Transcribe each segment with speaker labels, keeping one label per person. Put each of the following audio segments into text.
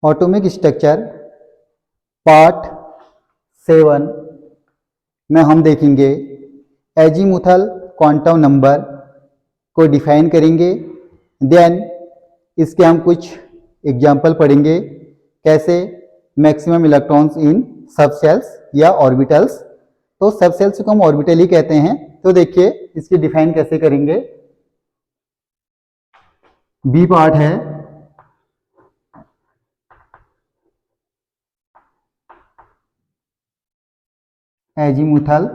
Speaker 1: Atomic structure part 7 में हम देखेंगे एजीमुथल क्वांटम नंबर को डिफाइन करेंगे। देन इसके हम कुछ एग्जाम्पल पढ़ेंगे, कैसे मैक्सिमम इलेक्ट्रॉन्स इन सब सेल्स या ऑर्बिटल्स। तो सब सेल्स को हम ऑर्बिटल ही कहते हैं। तो देखिए इसकी डिफाइन कैसे करेंगे। बी पार्ट है azimuthal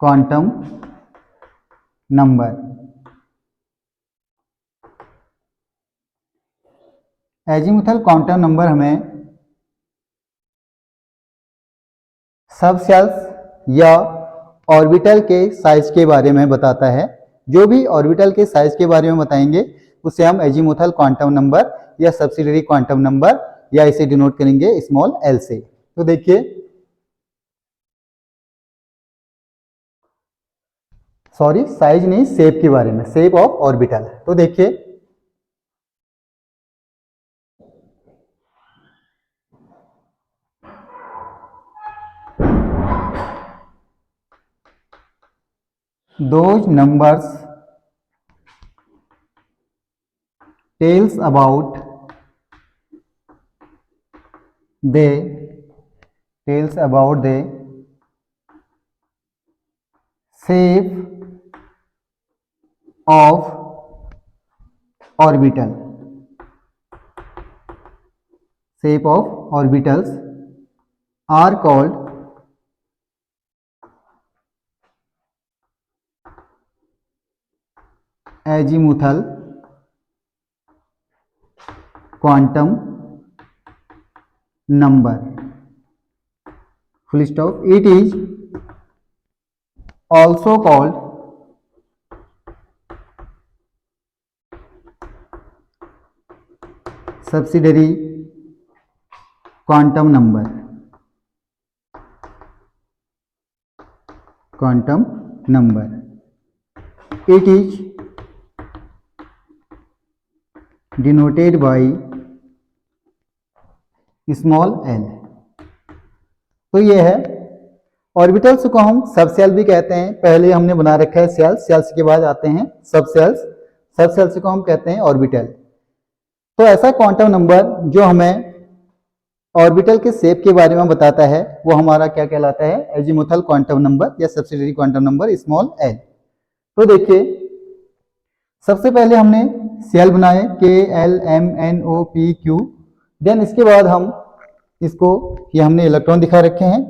Speaker 1: quantum number. Azimuthal quantum number हमें सब सेल्स या ऑर्बिटल के साइज के बारे में बताता है। जो भी ऑर्बिटल के साइज के बारे में बताएंगे उसे हम एजीमुथल क्वांटम नंबर या सब्सिडियरी क्वांटम नंबर या इसे डिनोट करेंगे स्मॉल एल से। तो देखिए, सॉरी साइज नहीं, शेप के बारे में, शेप ऑफ ऑर्बिटल। तो देखिए those numbers tells about the shape of orbital. Shape of orbitals are called azimuthal quantum number. Full stop. It is also called subsidiary quantum number. It is denoted by small L. तो ये है orbitals को हम सब cell भी कहते हैं। पहले हमने बना रखा है सेल्स, सेल्स के बाद आते हैं सब सेल्स, सब सेल्स को हम कहते हैं ऑर्बिटल। तो ऐसा क्वांटम नंबर जो हमें ऑर्बिटल के शेप के बारे में बताता है वो हमारा क्या कहलाता है, एजीमुथल क्वांटम नंबर या subsidiary quantum number small L. तो देखिए सबसे पहले हमने सेल बनाए KLMNOPQ। देन इसके बाद हम इसको, ये हमने इलेक्ट्रॉन दिखा रखे हैं।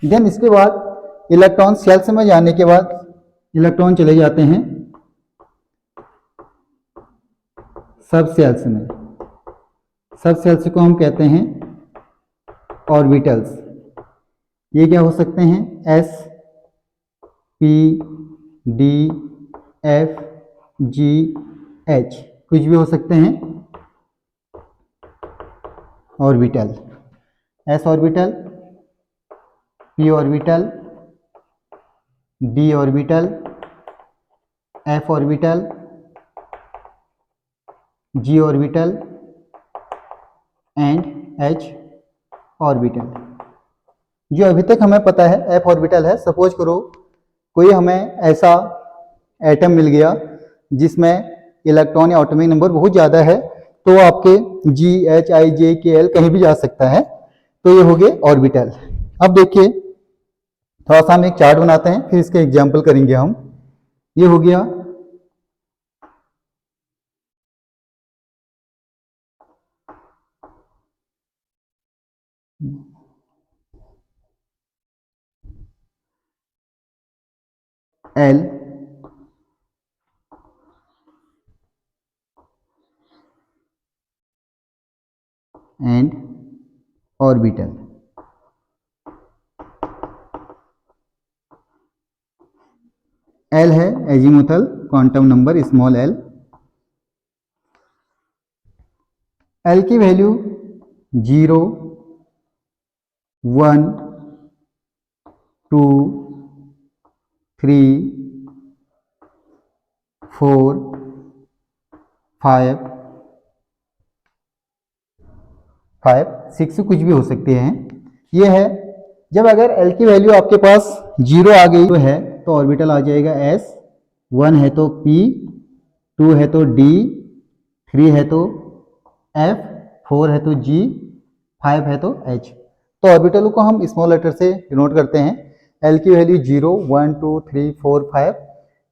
Speaker 1: देन इसके बाद इलेक्ट्रॉन सेल्स में जाने के बाद इलेक्ट्रॉन चले जाते हैं सब सेल्स में। सब सेल्स को हम कहते हैं ऑर्बिटल्स। ये क्या हो सकते हैं, S P D F G H, कुछ भी हो सकते हैं orbital. S orbital, P orbital, D orbital, F orbital, G orbital and H orbital. जो अभी तक हमें पता है F ऑर्बिटल है। सपोज करो कोई हमें ऐसा एटम मिल गया जिसमें इलेक्ट्रॉन या एटॉमिक नंबर बहुत ज़्यादा है, तो आपके G H I J K L कहीं भी जा सकता है। तो ये हो गए ऑर्बिटल। अब देखिए थोड़ा सा हम एक चार्ट बनाते हैं, फिर इसके एग्जाम्पल करेंगे हम। ये हो गया L एंड ऑर्बिटल। L है azimuthal quantum number small l। L की वैल्यू 0, 1, 2, 3 4 5 6 कुछ भी हो सकते हैं। ये है। जब अगर L की वैल्यू आपके पास 0 आ गई तो है तो ऑर्बिटल आ जाएगा S, 1 है तो P, 2 है तो D, 3 है तो F, 4 है तो G, 5 है तो H। तो ऑर्बिटलों को हम स्मॉल लेटर से डिनोट करते हैं। L की वैल्यू 0, 1, 2, 3, 4, 5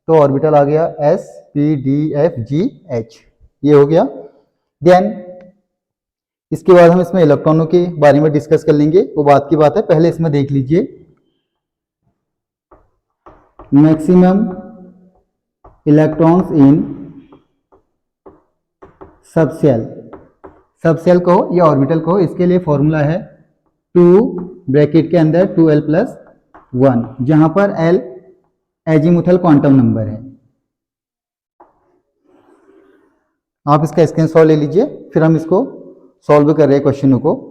Speaker 1: तो ऑर्बिटल आ गया S, P, D, F, G, H। ये हो गया। देन इसके बाद हम इसमें इलेक्ट्रॉनों के बारे में डिस्कस कर लेंगे, वो बात की बात है। पहले इसमें देख लीजिए maximum electrons in subshell. Subshell को या ऑर्बिटल को, इसके लिए फॉर्मूला है 2 ब्रैकेट के अंदर 2l प्लस 1, जहां पर l एजीमुथल क्वांटम नंबर है। आप इसका स्क्रीनशॉट ले लीजिए, फिर हम इसको सॉल्व कर रहे हैं क्वेश्चनों को।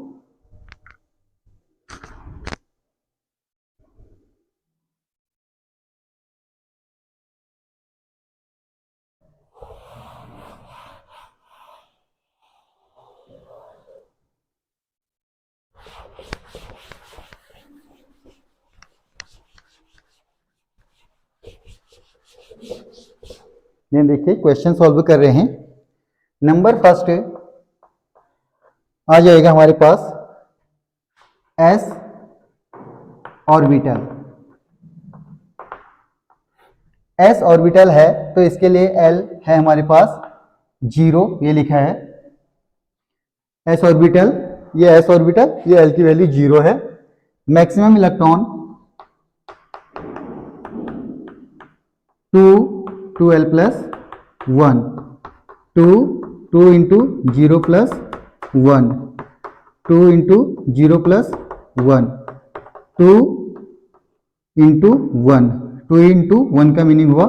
Speaker 1: ये देखिए क्वेश्चन सॉल्व कर रहे हैं। नंबर फर्स्ट आ जाएगा हमारे पास s ऑर्बिटल। s ऑर्बिटल है तो इसके लिए l है हमारे पास 0, ये लिखा है s ऑर्बिटल। ये s ऑर्बिटल, ये l की वैल्यू 0 है। Maximum electron 2 2l plus 1, 2 into 0 plus 1, 2 into 0 plus 1, 2 into 1, 2 into 1 का मीनिंग हुआ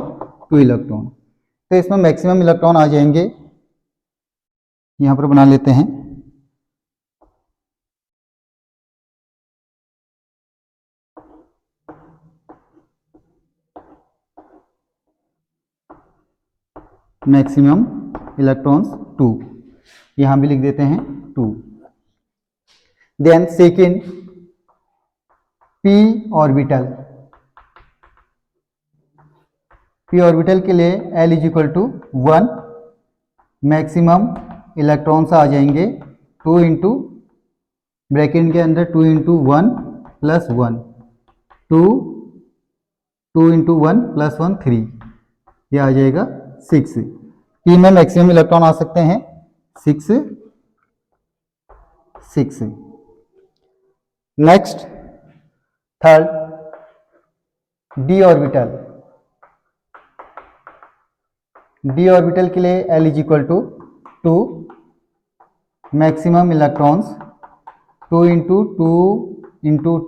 Speaker 1: 2 इलेक्ट्रॉन। तो इसमें मैक्सिमम इलेक्ट्रॉन आ जाएंगे, यहां पर बना लेते हैं। मैक्सिमम इलेक्ट्रॉन्स 2, यहां भी लिख देते हैं 2। Then second p orbital. p orbital के लिए l is equal to 1, maximum electrons आ जाएंगे 2 इंटू ब्रैकेट के अंदर 2 इंटू 1 प्लस 1, 2 2 इंटू 1 प्लस 1 3, ये आ जाएगा 6। p में मैक्सिमम इलेक्ट्रॉन आ सकते हैं 6 6। Next third d orbital. d orbital के लिए l is equal to 2, maximum electrons 2 into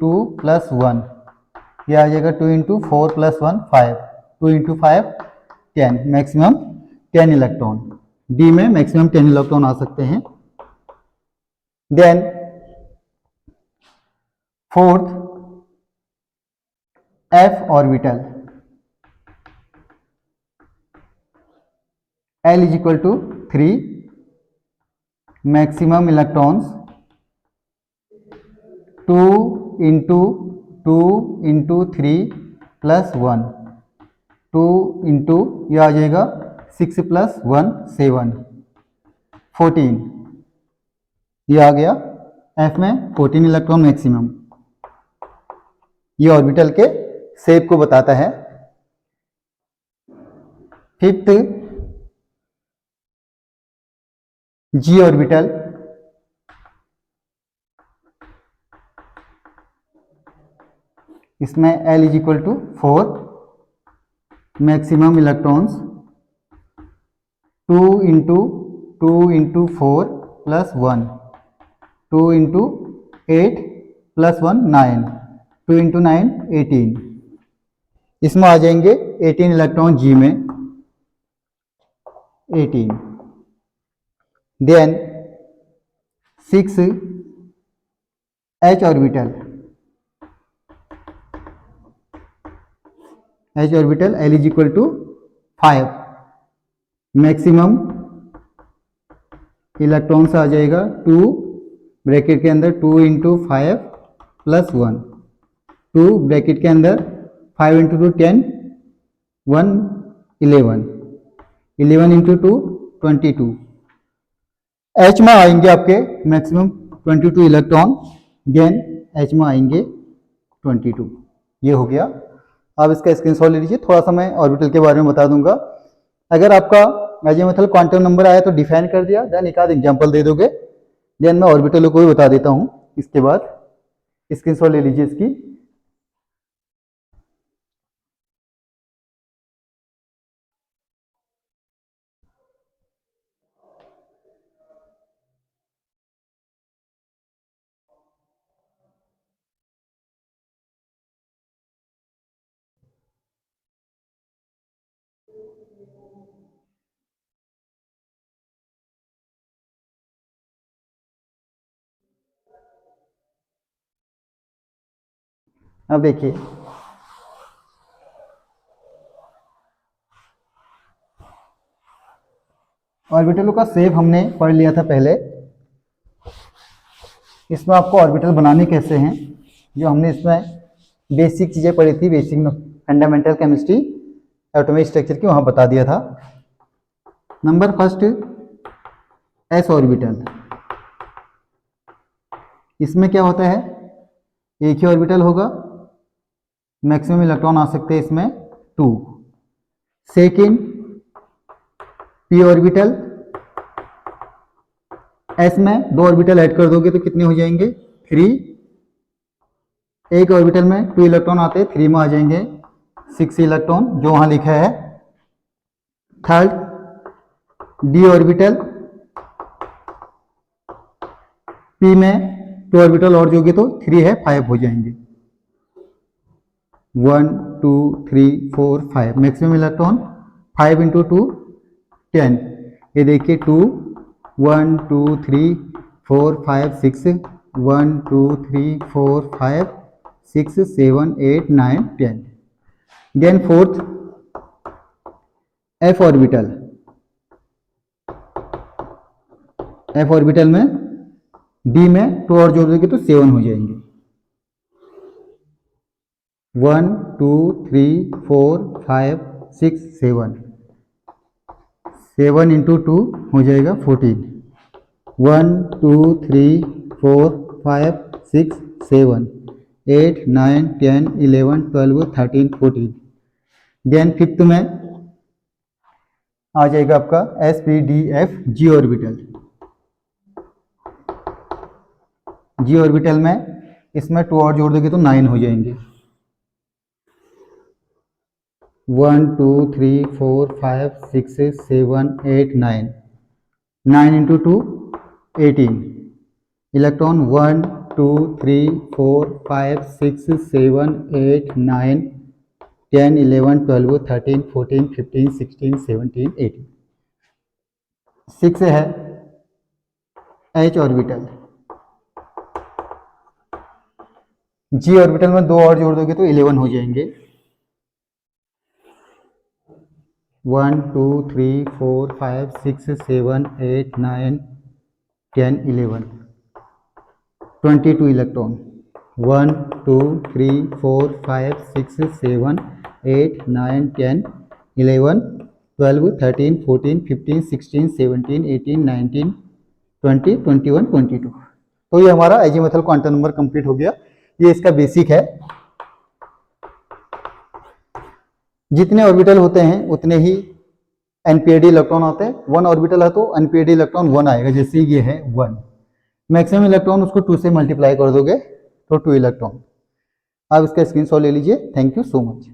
Speaker 1: 2 plus 1, ये आ जाएगा 2 into 4 plus 1 5, 2 into 5 10, maximum 10 electron. d में मैक्सिमम 10 इलेक्ट्रॉन आ सकते हैं। Then fourth f orbital. l is equal to 3, maximum electrons 2 into 3 plus 1, 2 into ये आ जाएगा 6 प्लस 1 7, 14, ये आ गया। f में 14 इलेक्ट्रॉन मैक्सिमम। ये ऑर्बिटल के शेप को बताता है। Fifth g orbital. इसमें l is equal to 4, maximum electrons 2 into 4 plus 1, 2 into 8 plus 1 9, 2 into 9 18, इसमें आ जाएंगे 18 इलेक्ट्रॉन g में 18। Then 6 h orbital. H orbital L is equal to 5, maximum electrons आ जाएगा 2 ब्रैकेट के अंदर 2 इंटू 5 प्लस 1, 2 ब्रैकेट के अंदर 5 इंटू 2 10, 1 11, 11 इंटू 2 22। H में आएंगे आपके मैक्सिमम 22 इलेक्ट्रॉन, गेन H में आएंगे 22। ये हो गया। आप इसका स्क्रीनशॉट ले लीजिए। थोड़ा सा मैं ऑर्बिटल के बारे में बता दूंगा। अगर आपका अजीमुथल क्वांटम नंबर आया तो डिफाइन कर दिया, देन एक आध एग्जांपल दे दोगे, देन मैं ऑर्बिटल को भी बता देता हूं। इसके बाद स्क्रीनशॉट ले लीजिए इसकी। अब देखिए, ऑर्बिटलों का शेप हमने पढ़ लिया था पहले। इसमें आपको ऑर्बिटल बनाने कैसे हैं, जो हमने इसमें बेसिक चीज़ें पढ़ी थी, basic fundamental chemistry atomic structure की, वहाँ बता दिया था। Number first S orbital. इसमें क्या होता है, एक ही ऑर्बिटल होगा, मैक्सिमम इलेक्ट्रॉन आ सकते हैं इसमें 2। सेकेंड पी ऑर्बिटल, एस में 2 ऑर्बिटल ऐड कर दोगे तो कितने हो जाएंगे 3। एक ऑर्बिटल में 2 इलेक्ट्रॉन आते हैं, 3 में आ जाएंगे 6 इलेक्ट्रॉन, जो वहां लिखा है। थर्ड डी ऑर्बिटल, पी में 2 ऑर्बिटल और जोगे तो 3 है 5 हो जाएंगे। 1 2 3 4 5, मैक्सिमम इलेक्ट्रॉन 5 इंटू 2 10। ये देखिए 2 1 2 3 4 5 6, 1 2 3 4 5 6 7 8 9 10। Then fourth F orbital. F orbital में डी में 2 और जोड़ दोगे तो 7 हो जाएंगे। 1 2 3 4 5 6 7, 7 इंटू 2 हो जाएगा 14। 1 2 3 4 5 6 7 8 9 10 11 12 13 14। देन फिफ्थ में आ जाएगा आपका S P D F G orbital. G orbital में इसमें 2 और जोड़ दोगे तो 9 हो जाएंगे। 1 2 3 4 5 6 7 8 9, 9 इंटू 2 18। इलेक्ट्रॉन 1 2 3 4 5 6 7 8 9 10 11 12 13 14 15 16 17 18। 6 है एच ऑर्बिटल। जी ऑर्बिटल में 2 और जोड़ दोगे तो 11 हो जाएंगे। 1 2 3 4 5 6 7 8 9 10 11, 22 इलेक्ट्रॉन। 1 2 3 4 5 6 7 8 9 10 11 12 13 14 15 16 17 18 19 20 21 22। तो ये हमारा अजीमुथल क्वांटम नंबर कंप्लीट हो गया। ये इसका बेसिक है। जितने ऑर्बिटल होते हैं उतने ही एनपीएडी इलेक्ट्रॉन आते हैं। 1 ऑर्बिटल है तो एनपीएडी इलेक्ट्रॉन 1 आएगा, जैसे ये है 1। मैक्सिमम इलेक्ट्रॉन उसको 2 से मल्टीप्लाई कर दोगे तो 2 इलेक्ट्रॉन। आप इसका स्क्रीनशॉट ले लीजिए। Thank you so much.